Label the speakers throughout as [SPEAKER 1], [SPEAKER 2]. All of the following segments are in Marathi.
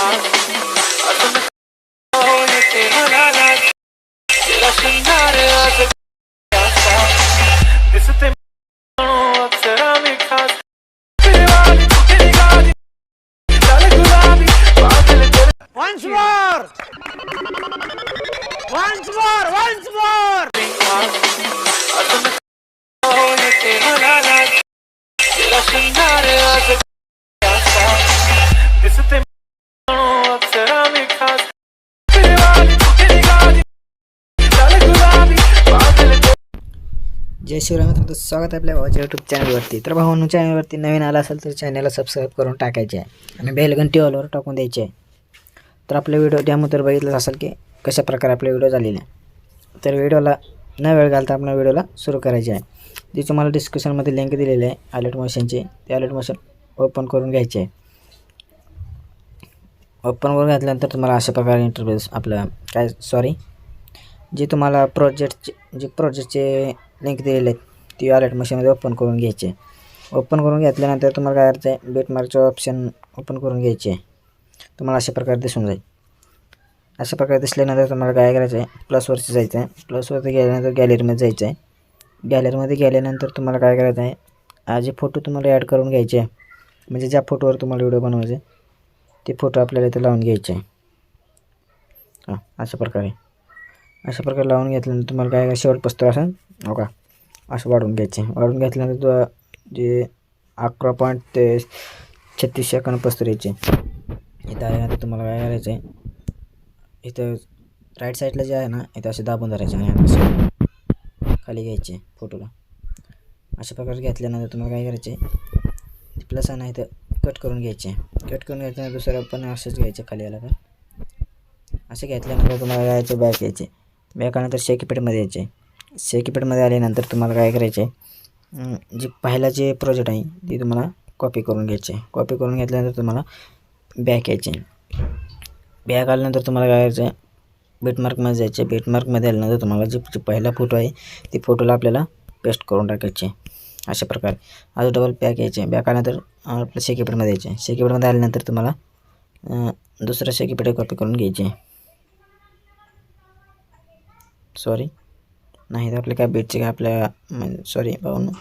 [SPEAKER 1] Once more! Once more! Once more!
[SPEAKER 2] जय शिवराय मित्रांनो, स्वागत आहे आपल्या भावाच्या यूट्यूब चॅनलवरती. तर भावांनो, चॅनलवरती नवीन आला असेल तर चॅनलला सबस्क्राईब करून टाकायचे आहे आणि बेल घंटी ऑलवर टाकून द्यायचे आहे. तर आपले व्हिडिओ डॅमो तर बघितलं असेल की कशा प्रकारे आपले व्हिडिओ झालेले आहे. तर व्हिडिओला न वेळ घालता आपण व्हिडिओला सुरू करायचे आहे. जी तुम्हाला डिस्क्रिप्शनमध्ये लिंक दिलेली आहे अलर्ट मोशनची, ते अलर्ट मोशन ओपन करून घ्यायचे आहे. ओपन करून घेतल्यानंतर तुम्हाला अशा प्रकारे इंटरफेस आपलं जे तुम्हाला प्रोजेक्टचे लिंक दिलेले आहेत ती अलर्ट मशीनमध्ये ओपन करून घ्यायचे. ओपन करून घेतल्यानंतर तुम्हाला काय करायचं आहे, बिटमार्कचं ऑप्शन ओपन करून घ्यायचे. तुम्हाला अशा प्रकारे दिसून जाईल. अशा प्रकारे दिसल्यानंतर तुम्हाला काय करायचं आहे, प्लसवरती जायचं आहे. प्लसवरती गेल्यानंतर गॅलरीमध्ये जायचं आहे. गॅलरीमध्ये गेल्यानंतर तुम्हाला काय करायचं आहे, जे फोटो तुम्हाला ॲड करून घ्यायचे आहे, म्हणजे ज्या फोटोवर तुम्हाला व्हिडिओ बनवायचे ते फोटो आपल्याला इथे लावून घ्यायचे आहे. अशा प्रकारे लावून घेतल्यानंतर तुम्हाला काय शेवट पस्तर असेल हो का, असं वाढवून घ्यायचे. वाढवून घेतल्यानंतर जे 11.36 सेकंद पस्तर यायचे इथं आल्यानंतर तुम्हाला काय करायचं आहे, इथं राईट साईडला जे आहे ना, इथं असे दाबून धरायचे आणि असे खाली घ्यायचे फोटोला. अशा प्रकारे घेतल्यानंतर तुम्हाला काय करायचे, प्लस आहे ना इथं कट करून घ्यायचे. कट करून घेतल्यानंतर दुसरं पण असंच घ्यायचं खाली आला का. असे घेतल्यानंतर तुम्हाला यायचं बॅक यायचे. बॅक आल्यानंतर शेकीपेडमध्ये यायचे. शेकीपेडमध्ये आल्यानंतर तुम्हाला काय करायचे, जे पहिला जे प्रोजेक्ट आहे ते तुम्हाला कॉपी करून घ्यायचे. कॉपी करून घेतल्यानंतर तुम्हाला बॅक यायचे. बॅक आल्यानंतर तुम्हाला काय करायचं, बिटमार्कमध्ये जायचे. बिटमार्कमध्ये आल्यानंतर तुम्हाला जे पहिला फोटो आहे ते फोटोला आपल्याला पेस्ट करून टाकायचे. अशा प्रकारे अजून डबल बॅक यायचे. बॅक आल्यानंतर आपल्या शेकीपेडमध्ये यायचे. शेकीपेडमध्ये आल्यानंतर तुम्हाला दुसरं शेकीपेड कॉपी करून घ्यायचे. नाही तर आपले काय बेटचे काय आपल्या भाऊनो.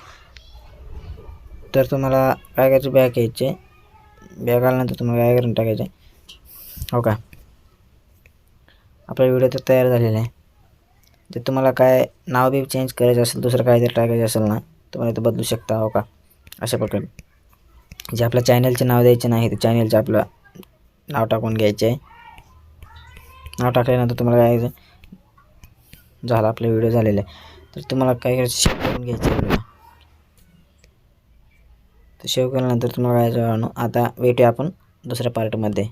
[SPEAKER 2] तर तुम्हाला काय करायचं, बॅक यायचे. बॅक आल्यानंतर तुम्हाला काय करून टाकायचे हो का. आपला व्हिडिओ तर तयार झालेला आहे. जर तुम्हाला काय नाव बी चेंज करायचं असेल, दुसरं काहीतरी टाकायचं असेल ना, तुम्हाला इथं बदलू शकता हो का. अशा प्रकारे जे आपल्या चॅनलचे नाव द्यायचे नाही, तर चॅनलचे आपलं नाव टाकून घ्यायचे आहे. नाव टाकल्यानंतर तुम्हाला काय करायचं, झाला आपला व्हिडिओ झालेला आहे. तर तुम्हाला काय करायचं, सेव्ह करून घ्यायचं व्हिडिओला. तर सेव्ह केल्यानंतर तुम्हाला काय करायचं, आता भेटूया आपण दुसऱ्या पार्टमध्ये.